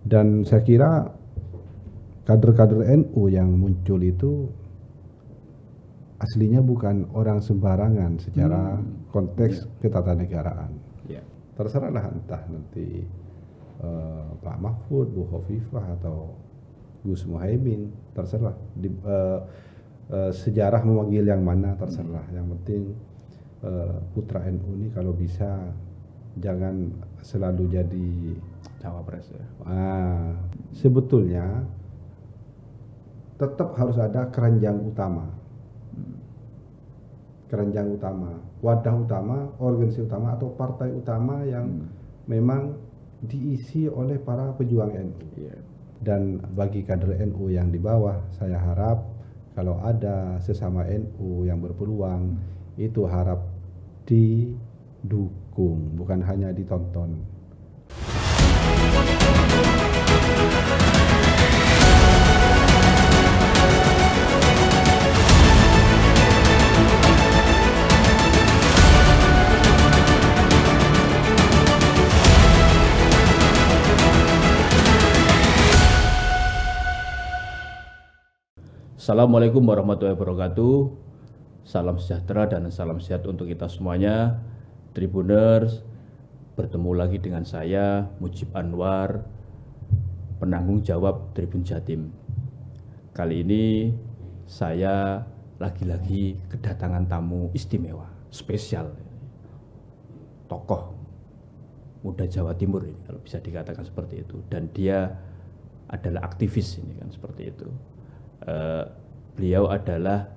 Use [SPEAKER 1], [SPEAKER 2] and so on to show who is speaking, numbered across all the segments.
[SPEAKER 1] Dan saya kira kader-kader NU yang muncul itu aslinya bukan orang sembarangan secara konteks ketatanegaraan.
[SPEAKER 2] Ya.
[SPEAKER 1] Terserahlah entah nanti Pak Mahfud, Bu Hovifah atau Gus Muhaimin, terserah. Sejarah memanggil yang mana terserah. Yang penting putra NU ini kalau bisa jangan selalu jadi
[SPEAKER 2] cawapres ya.
[SPEAKER 1] Sebetulnya tetap harus ada keranjang utama. Keranjang utama, wadah utama, organisasi utama atau partai utama yang memang diisi oleh para pejuang NU. Dan bagi kader NU yang di bawah, saya harap kalau ada sesama NU yang berpeluang, itu harap didukung, bukan hanya ditonton.
[SPEAKER 2] Assalamualaikum warahmatullahi wabarakatuh. Salam sejahtera dan salam sehat untuk kita semuanya. Tribuners, bertemu lagi dengan saya Mujib Anwar, penanggung jawab Tribun Jatim. Kali ini saya lagi-lagi kedatangan tamu istimewa, spesial. Tokoh muda Jawa Timur ini kalau bisa dikatakan seperti itu, dan dia adalah aktivis ini kan seperti itu. Beliau adalah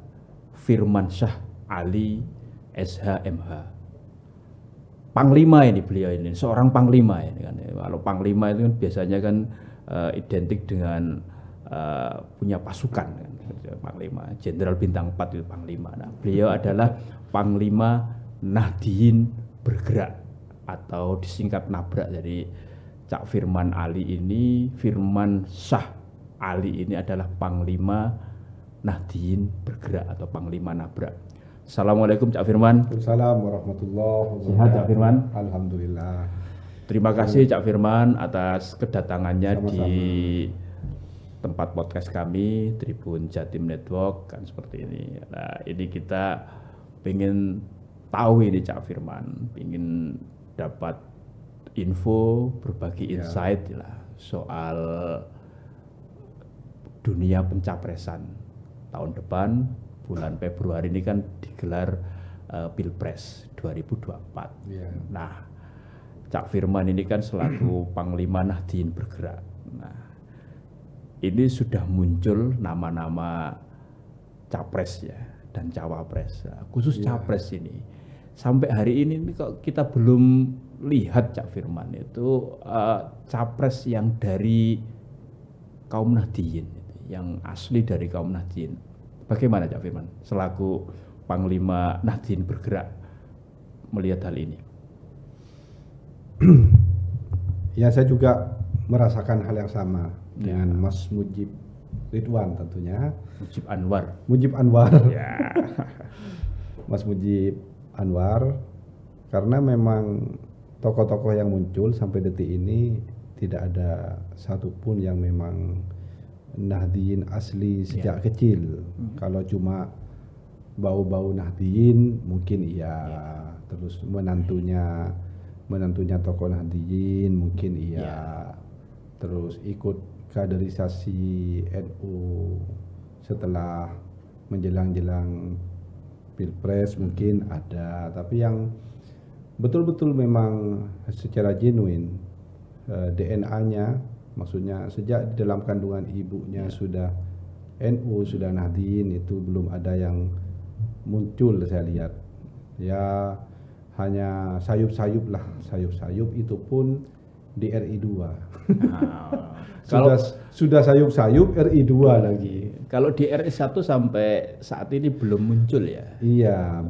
[SPEAKER 2] Firmansyah Ali SHMH. Panglima ini beliau ini, seorang panglima ini kan. Kalau panglima itu kan biasanya kan identik dengan punya pasukan kan. Panglima, Jenderal Bintang 4 itu panglima. Nah, beliau adalah Panglima Nahdien Bergerak atau disingkat Nabrak. Jadi Cak Firman Ali ini, Firmansyah Ali ini adalah Panglima Nahdien Bergerak atau Panglima Nabrak. Assalamualaikum Cak Firman.
[SPEAKER 1] Waalaikumsalam warahmatullahi wabarakatuh.
[SPEAKER 2] Sehat Cak Firman?
[SPEAKER 1] Alhamdulillah.
[SPEAKER 2] Terima kasih Cak Firman atas kedatangannya. Sama-sama di tempat podcast kami Tribun Jatim Network kan seperti ini. Nah, ini kita pengen tahu ini Cak Firman, pengen dapat info, berbagi insight lah soal dunia pencapresan. Tahun depan bulan Februari ini kan digelar Pilpres 2024. Nah, Cak Firman ini kan selaku Panglima Nahdien Bergerak. Nah, ini sudah muncul nama-nama capres ya dan cawapres. Nah, khusus capres ini sampai hari ini kok kita belum lihat Cak Firman itu capres yang dari kaum Nahdien, yang asli dari kaum Nahdien. Bagaimana Cak Firman selaku Panglima Nahdien Bergerak melihat hal ini?
[SPEAKER 1] Ya, saya juga merasakan hal yang sama dengan Mas Mujib Ridwan tentunya.
[SPEAKER 2] Mujib Anwar.
[SPEAKER 1] Ya. Mas Mujib Anwar, karena memang tokoh-tokoh yang muncul sampai detik ini tidak ada satupun yang memang Nahdien asli sejak kecil. Kalau cuma bau-bau Nahdien mungkin terus menantunya tokoh Nahdien mungkin terus ikut kaderisasi NU setelah menjelang Pilpres mungkin ada, tapi yang betul-betul memang secara genuine DNA-nya, maksudnya sejak di dalam kandungan ibunya sudah NU, sudah Nahdien, itu belum ada yang muncul saya lihat. Ya hanya sayup-sayup lah, sayup-sayup itu pun di RI 2. Sudah sayup-sayup RI 2 lagi.
[SPEAKER 2] Kalau di RI 1 sampai saat ini belum muncul ya?
[SPEAKER 1] Iya,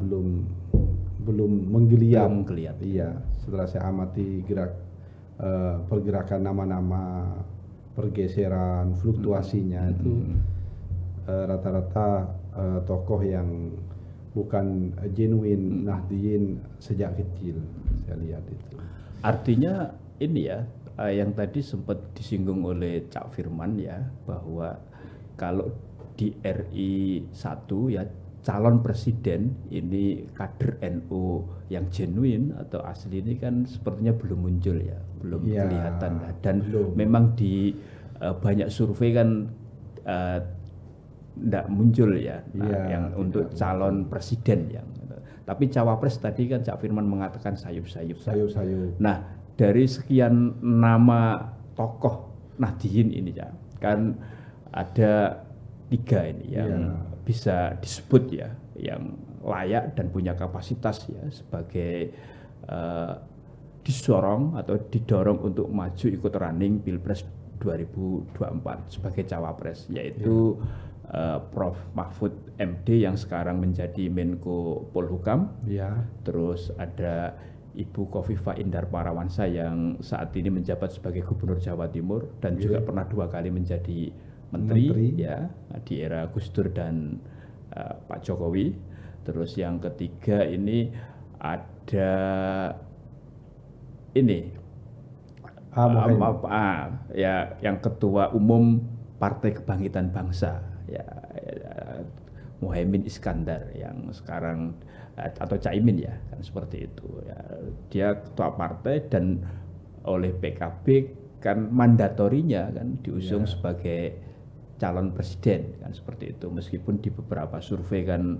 [SPEAKER 1] belum menggeliat.
[SPEAKER 2] Iya,
[SPEAKER 1] setelah saya amati pergerakan nama-nama, pergeseran, fluktuasinya itu rata-rata tokoh yang bukan genuine Nahdien sejak kecil, saya lihat itu.
[SPEAKER 2] Artinya ini ya, yang tadi sempat disinggung oleh Cak Firman ya, bahwa kalau di RI 1 ya calon presiden ini kader NU yang genuine atau asli ini kan sepertinya belum muncul ya, belum
[SPEAKER 1] Ya,
[SPEAKER 2] kelihatan lah. Dan
[SPEAKER 1] belum.
[SPEAKER 2] memang di banyak survei kan tidak muncul ya, yang untuk calon presiden yang. Tapi cawapres tadi kan Cak Firman mengatakan sayup-sayup.
[SPEAKER 1] Sayup-sayup.
[SPEAKER 2] Nah, dari sekian nama tokoh Nahdien ini ya, kan ada 3 ini yang bisa disebut ya, yang layak dan punya kapasitas ya sebagai didorong untuk maju ikut running Pilpres 2024 sebagai cawapres, yaitu Prof. Mahfud MD yang sekarang menjadi Menko Polhukam. Terus ada Ibu Khofifah Indar Parawansa yang saat ini menjabat sebagai Gubernur Jawa Timur dan juga pernah 2 kali menjadi menteri ya di era Gus Dur dan Pak Jokowi. Terus yang ketiga ini ada ini ya yang Ketua Umum Partai Kebangkitan Bangsa ya, Muhaimin Iskandar yang sekarang atau Caimin ya kan seperti itu ya. Dia ketua partai dan oleh PKB kan mandatorinya kan diusung sebagai calon presiden kan seperti itu, meskipun di beberapa survei kan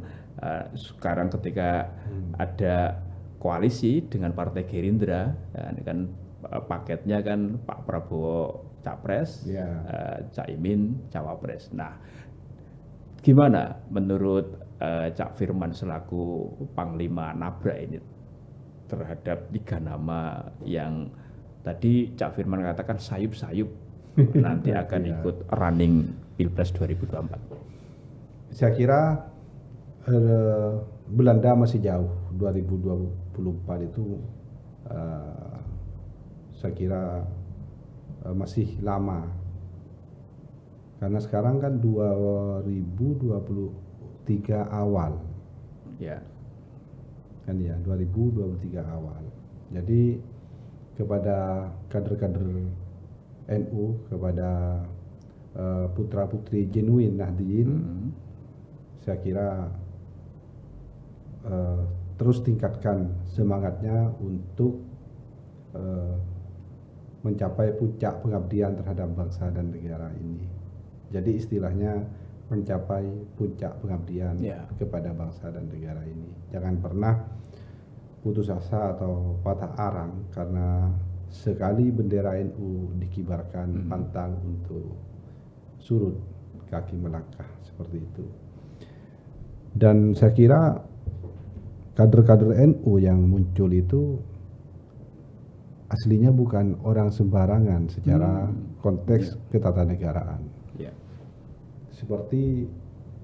[SPEAKER 2] sekarang ketika ada koalisi dengan Partai Gerindra kan paketnya kan Pak Prabowo capres, Caimin cawapres. Nah, gimana menurut Cak Firman selaku Panglima Nabra ini terhadap 3 nama yang tadi Cak Firman katakan sayup-sayup nanti akan ikut running Pilpres 2024?
[SPEAKER 1] Saya kira Belanda masih jauh. 2024 itu saya kira masih lama. Karena sekarang kan 2023 awal.
[SPEAKER 2] Ya.
[SPEAKER 1] Kan ya, 2023 awal. Jadi kepada kader-kader NU, kepada putra-putri genuine Nahdien, saya kira terus tingkatkan semangatnya untuk mencapai puncak pengabdian terhadap bangsa dan negara ini. Jadi istilahnya mencapai puncak pengabdian kepada bangsa dan negara ini. Jangan pernah putus asa atau patah arang karena sekali bendera NU dikibarkan pantang untuk surut kaki melangkah, seperti itu. Dan saya kira kader-kader NU yang muncul itu aslinya bukan orang sembarangan secara konteks ketatanegaraan. Seperti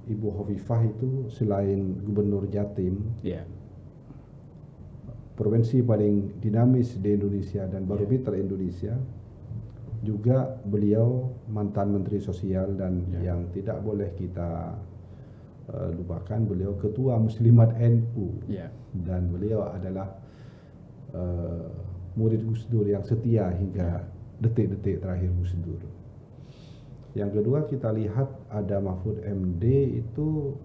[SPEAKER 1] Ibu Khofifah itu selain Gubernur Jatim, provinsi paling dinamis di Indonesia dan barometer Indonesia, juga beliau mantan Menteri Sosial dan yang tidak boleh kita lupakan, beliau Ketua Muslimat NU dan beliau adalah murid Gus Dur yang setia hingga detik-detik terakhir Gus Dur. Yang kedua, kita lihat ada Mahfud MD itu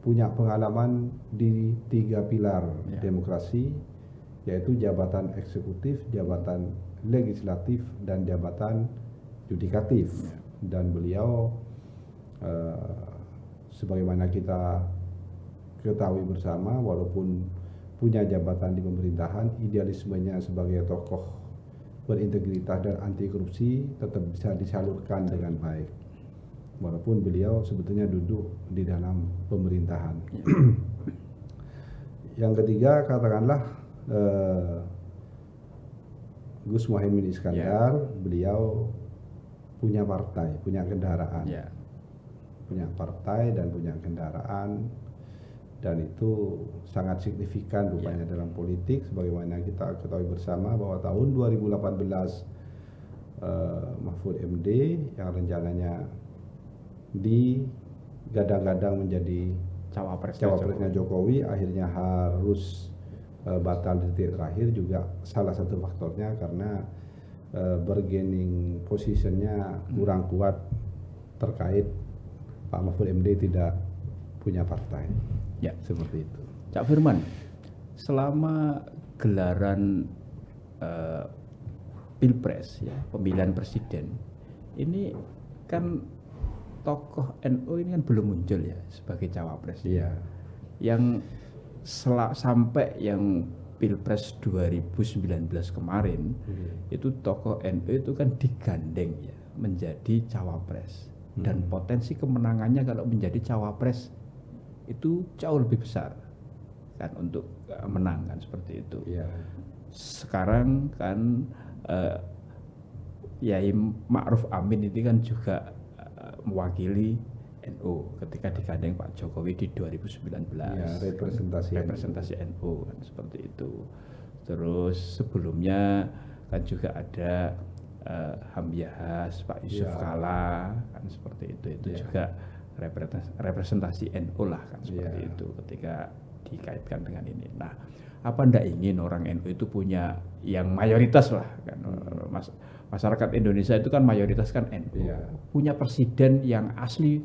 [SPEAKER 1] punya pengalaman di 3 pilar demokrasi, yaitu jabatan eksekutif, jabatan legislatif, dan jabatan yudikatif. Dan beliau sebagaimana kita ketahui bersama, walaupun punya jabatan di pemerintahan, idealismenya sebagai tokoh berintegritas dan anti korupsi tetap bisa disalurkan dengan baik, walaupun beliau sebetulnya duduk di dalam pemerintahan. Yang ketiga, katakanlah Gus Muhaimin Iskandar, beliau punya partai, punya kendaraan, punya partai dan punya kendaraan, dan itu sangat signifikan rupanya dalam politik. Sebagaimana kita ketahui bersama bahwa tahun 2018 Mahfud MD yang rencananya digadang-gadang menjadi cawapresnya Jokowi akhirnya harus batal di detik terakhir, juga salah satu faktornya karena bargaining positionnya kurang kuat terkait Pak Mahfud MD tidak punya partai.
[SPEAKER 2] Ya,
[SPEAKER 1] seperti itu.
[SPEAKER 2] Cak Firman, selama gelaran Pilpres ya, pemilihan presiden, ini kan tokoh NU ini kan belum muncul ya sebagai cawapres.
[SPEAKER 1] Iya.
[SPEAKER 2] Yang sampai yang Pilpres 2019 kemarin itu tokoh NU itu kan digandeng ya menjadi cawapres dan potensi kemenangannya kalau menjadi cawapres itu jauh lebih besar kan untuk menang kan seperti itu.
[SPEAKER 1] Iya.
[SPEAKER 2] Sekarang kan Yai Ma'ruf Amin ini kan juga mewakili NU ketika digandeng Pak Jokowi di 2019.
[SPEAKER 1] Ya, representasi
[SPEAKER 2] NU kan seperti itu. Terus sebelumnya kan juga ada Hamyahas, Pak Yusuf Kala kan seperti itu. Itu juga representasi NU lah kan seperti itu ketika dikaitkan dengan ini. Nah, apa ndak ingin orang NU itu punya yang mayoritas lah kan. Masyarakat Indonesia itu kan mayoritas kan NU. Punya presiden yang asli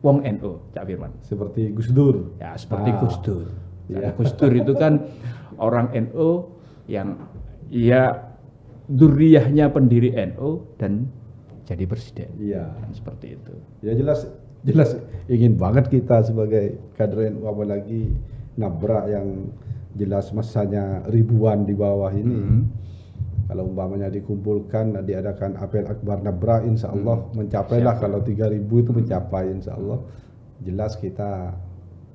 [SPEAKER 2] wong NU, Cak Firman.
[SPEAKER 1] Seperti Gus Dur.
[SPEAKER 2] Ya, seperti Gus Dur. Gus Dur itu kan orang NU yang duriyahnya pendiri NU dan jadi presiden.
[SPEAKER 1] Iya.
[SPEAKER 2] Dan seperti itu.
[SPEAKER 1] Ya jelas ingin banget kita sebagai kader NU, apalagi nabrak yang jelas masanya ribuan di bawah ini. Kalau umpamanya dikumpulkan, diadakan apel akbar nabra, insya Allah mencapailah. Kalau 3.000 itu mencapai, insya Allah. Jelas kita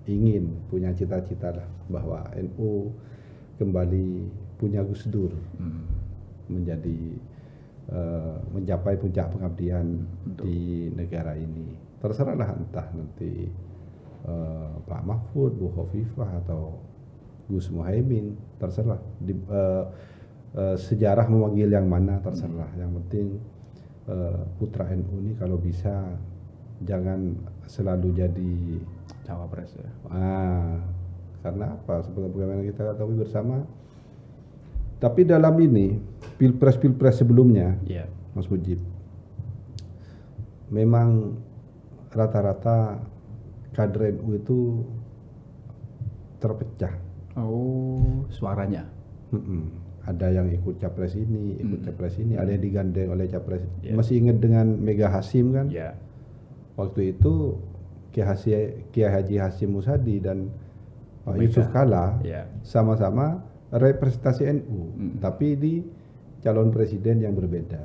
[SPEAKER 1] ingin punya cita-cita lah bahwa NU kembali punya Gus Dur, menjadi mencapai puncak pengabdian di negara ini. Terserahlah entah nanti Pak Mahfud, Bu Khofifah atau Gus Muhaimin, terserah. Sejarah memanggil yang mana terserah. Yang penting putra NU ini kalau bisa jangan selalu jadi
[SPEAKER 2] cawapres ya.
[SPEAKER 1] Karena apa? Seperti bagaimana kita ketahui bersama. Tapi dalam ini pilpres sebelumnya, Mas Mujib, memang rata-rata kader NU itu terpecah.
[SPEAKER 2] Oh, suaranya.
[SPEAKER 1] Ada yang ikut capres ini, capres ini, ada yang digandeng oleh capres. Masih ingat dengan Mega Hasyim kan? Waktu itu Kiai Haji Hasyim Musadi dan Pak Yusuf Kala sama-sama representasi NU, tapi di calon presiden yang berbeda.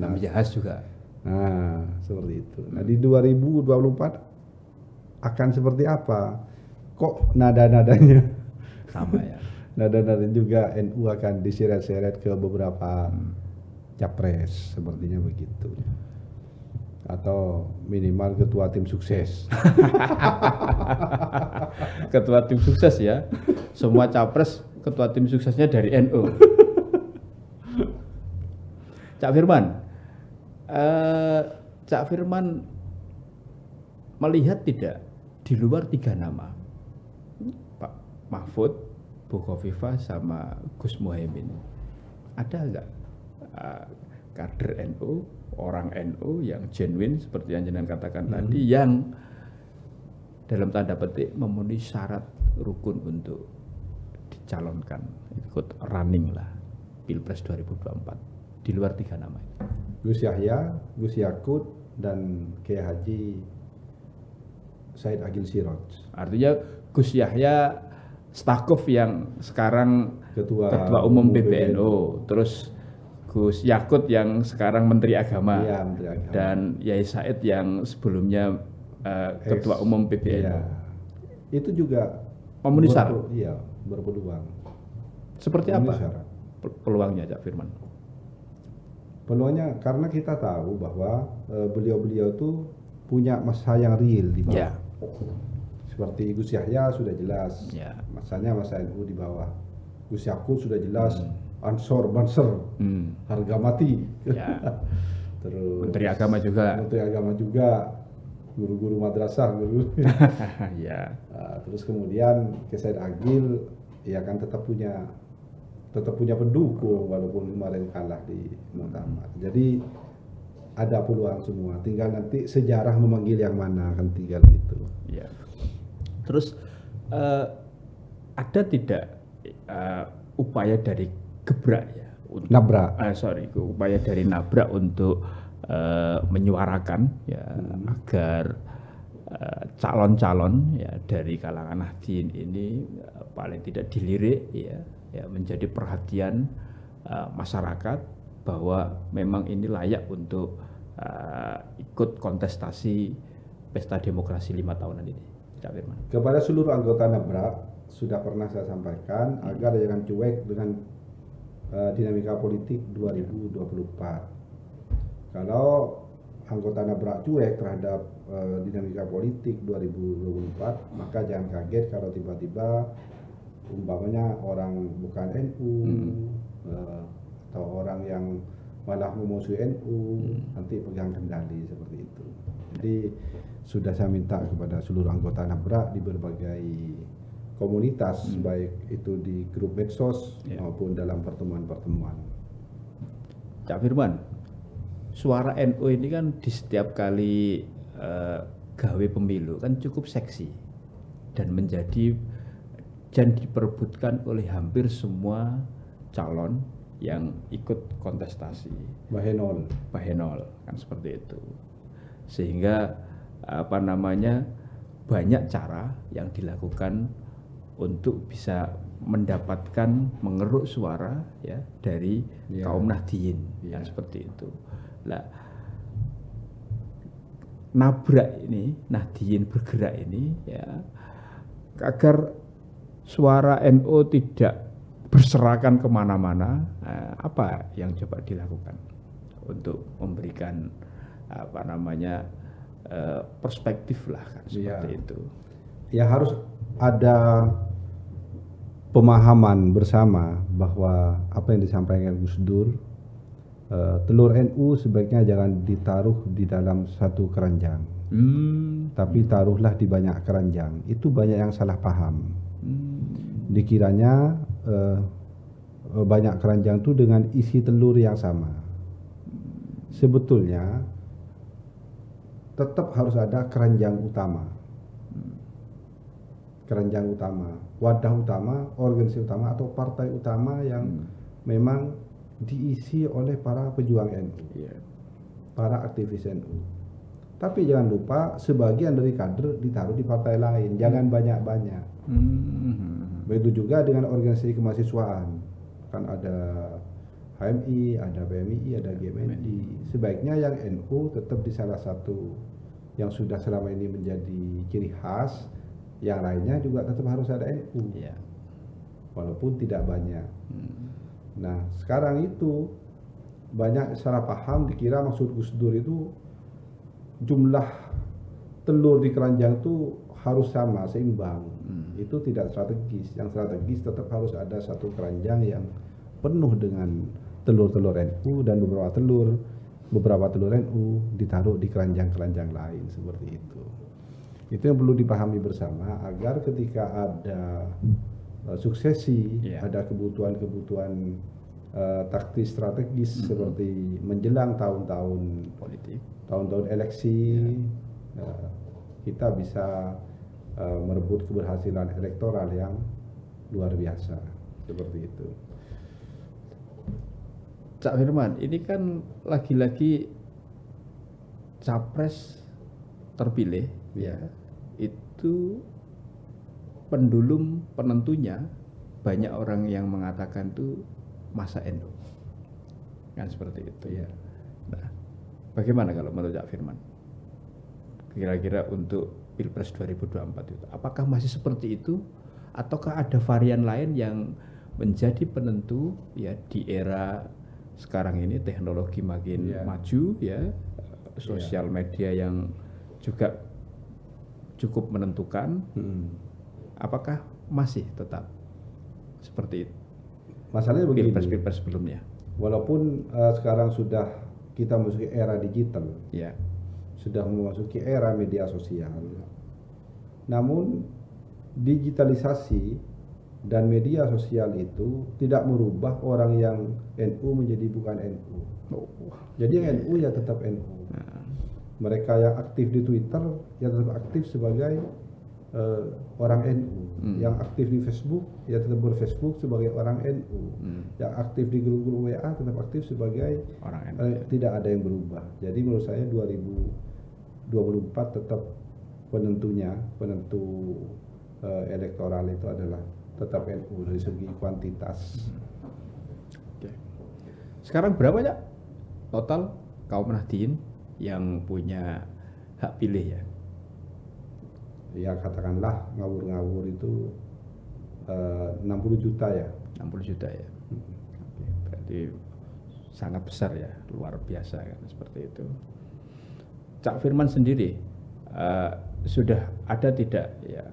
[SPEAKER 2] Hamyahas juga.
[SPEAKER 1] Nah, seperti itu. Nah, di 2024 akan seperti apa? Kok nada-nadanya
[SPEAKER 2] sama ya?
[SPEAKER 1] Nada-nada juga NU akan diseret-seret ke beberapa capres, sepertinya begitu. Atau minimal ketua tim sukses.
[SPEAKER 2] Ketua tim sukses ya. Semua capres ketua tim suksesnya dari NU. Cak Firman melihat tidak di luar 3 nama, Pak Mahfud, Bu Khofifah sama Gus Muhaimin, ada nggak kader NU, orang NU yang genuine seperti yang jenengan katakan tadi, yang dalam tanda petik memenuhi syarat rukun untuk dicalonkan ikut running lah Pilpres 2024 di luar 3 nama itu?
[SPEAKER 1] Gus Yahya, Gus Yakut, dan Kiai Haji Said Agil Siraj.
[SPEAKER 2] Artinya Gus Yahya Stakuf yang sekarang Ketua Umum PBNU, terus Gus Yakut yang sekarang Menteri Agama,
[SPEAKER 1] Menteri Agama,
[SPEAKER 2] dan Yai Said yang sebelumnya Ketua Umum PBNU.
[SPEAKER 1] Itu juga
[SPEAKER 2] memenuhi syarat.
[SPEAKER 1] Iya, berpeluang.
[SPEAKER 2] Seperti apa peluangnya, Cak Firman?
[SPEAKER 1] Peluangnya karena kita tahu bahwa beliau-beliau itu punya masa yang real di bawah. Seperti Gus Yahya sudah jelas, masanya masa NU di bawah. Gus Yakut sudah jelas, Ansor, Banser, harga mati. Terus
[SPEAKER 2] Menteri Agama
[SPEAKER 1] juga, guru-guru madrasah, terus kemudian Kiai Said Agil, ya kan tetap punya tetap punya pendukung walaupun kemarin kalah di muktamar. Jadi ada peluang semua, tinggal nanti sejarah memanggil yang mana, kan tinggal gitu.
[SPEAKER 2] Ya. Terus ada tidak upaya dari Gebrak ya?
[SPEAKER 1] Nabrak.
[SPEAKER 2] Upaya dari Nabrak untuk menyuarakan ya agar calon-calon ya dari kalangan Nahdien ini paling tidak dilirik ya menjadi perhatian masyarakat bahwa memang ini layak untuk ikut kontestasi pesta demokrasi 5 tahunan ini. Cak Firman.
[SPEAKER 1] Kepada seluruh anggota Nabrak sudah pernah saya sampaikan agar jangan cuek dengan dinamika politik 2024. Kalau anggota Nabrak cuek terhadap dinamika politik 2024, maka jangan kaget kalau tiba-tiba umpamanya orang bukan NU atau orang yang malah memusuhi NU nanti pegang kendali seperti itu. Jadi sudah saya minta kepada seluruh anggota Nabrak di berbagai komunitas, baik itu di grup medsos maupun dalam pertemuan-pertemuan.
[SPEAKER 2] Cak Firman, suara NU ini kan di setiap kali gawe pemilu kan cukup seksi dan diperebutkan oleh hampir semua calon yang ikut kontestasi. Bahenol kan seperti itu. Sehingga banyak cara yang dilakukan untuk bisa mendapatkan mengeruk suara ya dari kaum Nahdien yang seperti itu. Nah, Nabrak ini, Nahdien bergerak ini ya agar suara NU tidak berserakan kemana-mana, apa yang coba dilakukan untuk memberikan perspektif lah kan seperti itu.
[SPEAKER 1] Ya harus ada pemahaman bersama bahwa apa yang disampaikan Gus Dur, telur NU sebaiknya jangan ditaruh di dalam satu keranjang, tapi taruhlah di banyak keranjang. Itu banyak yang salah paham. Dikiranya banyak keranjang itu dengan isi telur yang sama. Sebetulnya tetap harus ada keranjang utama. Keranjang utama, wadah utama, organisasi utama atau partai utama yang memang diisi oleh para pejuang NU, para aktivis NU. Tapi jangan lupa sebagian dari kader ditaruh di partai lain, jangan banyak-banyak. Begitu juga dengan organisasi kemahasiswaan, kan ada HMI, ada PMI, ada GMNI. Sebaiknya yang NU tetap di salah satu yang sudah selama ini menjadi ciri khas. Yang lainnya juga tetap harus ada NU, walaupun tidak banyak. Nah sekarang itu banyak salah paham, dikira maksud Gus Dur itu jumlah telur di keranjang itu harus sama, seimbang. Itu tidak strategis. Yang strategis tetap harus ada satu keranjang yang penuh dengan telur-telur NU dan beberapa telur NU ditaruh di keranjang-keranjang lain seperti itu. Itu yang perlu dipahami bersama agar ketika ada suksesi, ada kebutuhan-kebutuhan taktis strategis seperti menjelang tahun-tahun politik, tahun-tahun eleksi, kita bisa merebut keberhasilan elektoral yang luar biasa seperti itu.
[SPEAKER 2] Cak Firman, ini kan lagi-lagi capres terpilih, itu pendulum penentunya banyak orang yang mengatakan itu masa NU, kan seperti itu. Nah, bagaimana kalau menurut Cak Firman? Kira-kira untuk Pilpres 2024 itu, apakah masih seperti itu, ataukah ada varian lain yang menjadi penentu ya di era sekarang ini teknologi makin maju sosial media yang juga cukup menentukan, apakah masih tetap seperti itu?
[SPEAKER 1] Masalahnya begini,
[SPEAKER 2] Pilpres sebelumnya.
[SPEAKER 1] Walaupun sekarang sudah kita memasuki era digital, sudah memasuki era media sosial, namun digitalisasi dan media sosial itu tidak merubah orang yang NU menjadi bukan NU. Jadi yang NU ya tetap NU. Mereka yang aktif di Twitter ya tetap aktif sebagai orang NU. Yang aktif di Facebook ya tetap berFacebook sebagai orang NU. Yang aktif di grup-grup WA tetap aktif sebagai
[SPEAKER 2] orang NU.
[SPEAKER 1] Tidak ada yang berubah. Jadi menurut saya 2024 tetap penentu elektoral itu adalah tetap NU dari segi kuantitas.
[SPEAKER 2] Oke. Sekarang berapa ya total kaum Nahdien yang punya hak pilih ya?
[SPEAKER 1] Ya katakanlah ngawur-ngawur itu 60 juta ya.
[SPEAKER 2] 60 juta ya. Oke, berarti sangat besar ya, luar biasa kan seperti itu. Cak Firman sendiri sudah ada tidak ya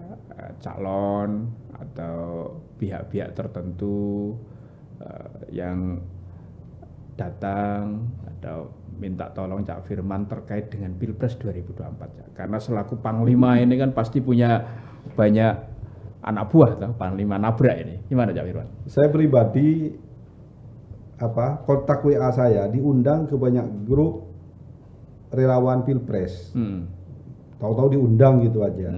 [SPEAKER 2] calon atau pihak-pihak tertentu yang datang atau minta tolong Cak Firman terkait dengan Pilpres 2024 ya? Karena selaku Panglima ini kan pasti punya banyak anak buah atau Panglima nabrak ini. Gimana Cak Firman?
[SPEAKER 1] Saya pribadi kontak WA saya diundang ke banyak grup relawan Pilpres. Tahu-tahu diundang gitu aja.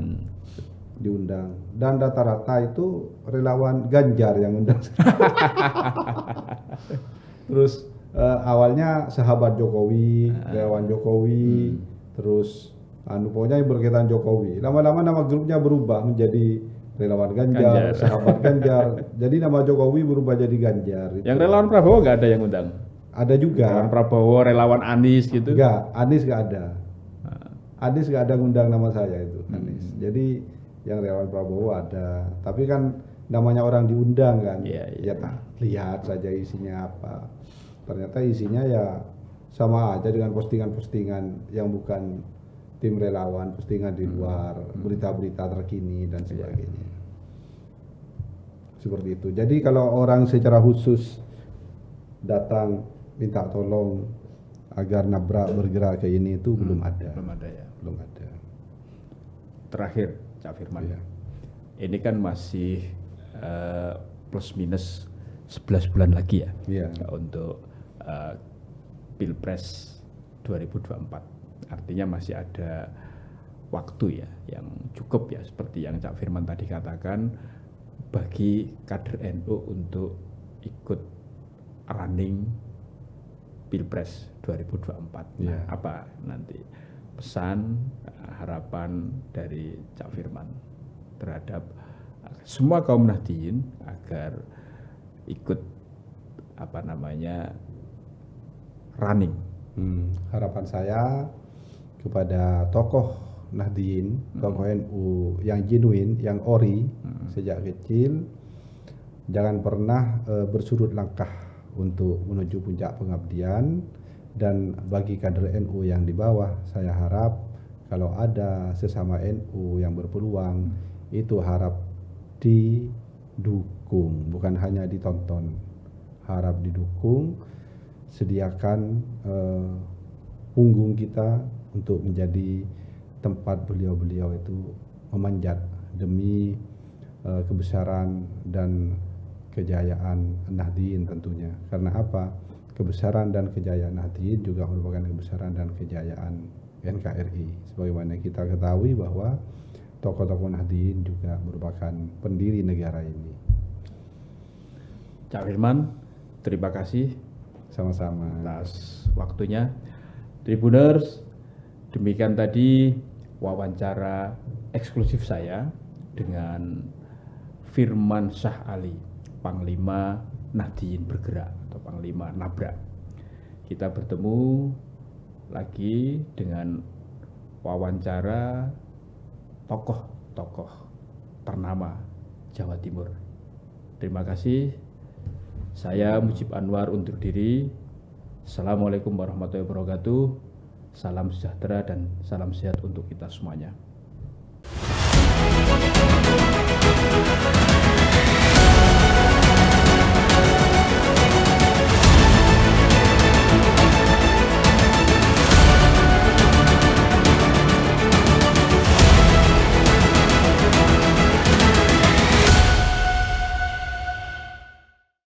[SPEAKER 1] Diundang. Dan rata-rata itu relawan Ganjar yang undang. Terus awalnya sahabat Jokowi, relawan Jokowi, terus pokoknya yang berkaitan Jokowi. Lama-lama nama grupnya berubah menjadi relawan Ganjar, sahabat Ganjar. Jadi nama Jokowi berubah jadi Ganjar.
[SPEAKER 2] Yang relawan Prabowo nggak ada yang undang?
[SPEAKER 1] Ada juga.
[SPEAKER 2] Relawan Prabowo, relawan Anies gitu?
[SPEAKER 1] Enggak, Anies nggak ada. Anies nggak ada ngundang nama saya itu, Anies. Jadi yang relawan Prabowo ada. Tapi kan namanya orang diundang kan. Ya lihat saja isinya apa. Ternyata isinya ya sama aja dengan postingan-postingan yang bukan tim relawan, postingan di luar, berita-berita terkini dan sebagainya. Seperti itu. Jadi kalau orang secara khusus datang minta tolong agar nabrak bergerak ke ini itu belum ada.
[SPEAKER 2] Belum ada ya.
[SPEAKER 1] Belum ada.
[SPEAKER 2] Terakhir Cak Firman. Ini kan masih plus minus 11 bulan lagi ya. Untuk Pilpres 2024. Artinya masih ada waktu ya yang cukup ya, seperti yang Cak Firman tadi katakan, bagi kader NU untuk ikut running Pilpres 2024. Nah, apa nanti pesan harapan dari Cak Firman terhadap semua kaum Nahdien agar ikut running?
[SPEAKER 1] Harapan saya kepada tokoh Nahdien, tokoh NU yang genuine, yang ori sejak kecil, jangan pernah bersurut langkah untuk menuju puncak pengabdian. Dan bagi kader NU yang di bawah, saya harap kalau ada sesama NU yang berpeluang, itu harap didukung, bukan hanya ditonton, harap didukung. Sediakan punggung kita untuk menjadi tempat beliau-beliau itu memanjat demi kebesaran dan kejayaan Nahdien tentunya. Karena apa? Kebesaran dan kejayaan Nahdien juga merupakan kebesaran dan kejayaan NKRI. Sebagaimana kita ketahui bahwa tokoh-tokoh Nahdien juga merupakan pendiri negara ini.
[SPEAKER 2] Cak Firman, terima kasih
[SPEAKER 1] sama-sama
[SPEAKER 2] atas waktunya. Tribuners, demikian tadi wawancara eksklusif saya dengan Firman Syah Ali, Panglima Nahdien Bergerak atau Panglima Nabrak. Kita bertemu lagi dengan wawancara tokoh-tokoh ternama Jawa Timur. Terima kasih. Saya Mujib Anwar undur diri. Assalamualaikum warahmatullahi wabarakatuh. Salam sejahtera dan salam sehat untuk kita semuanya.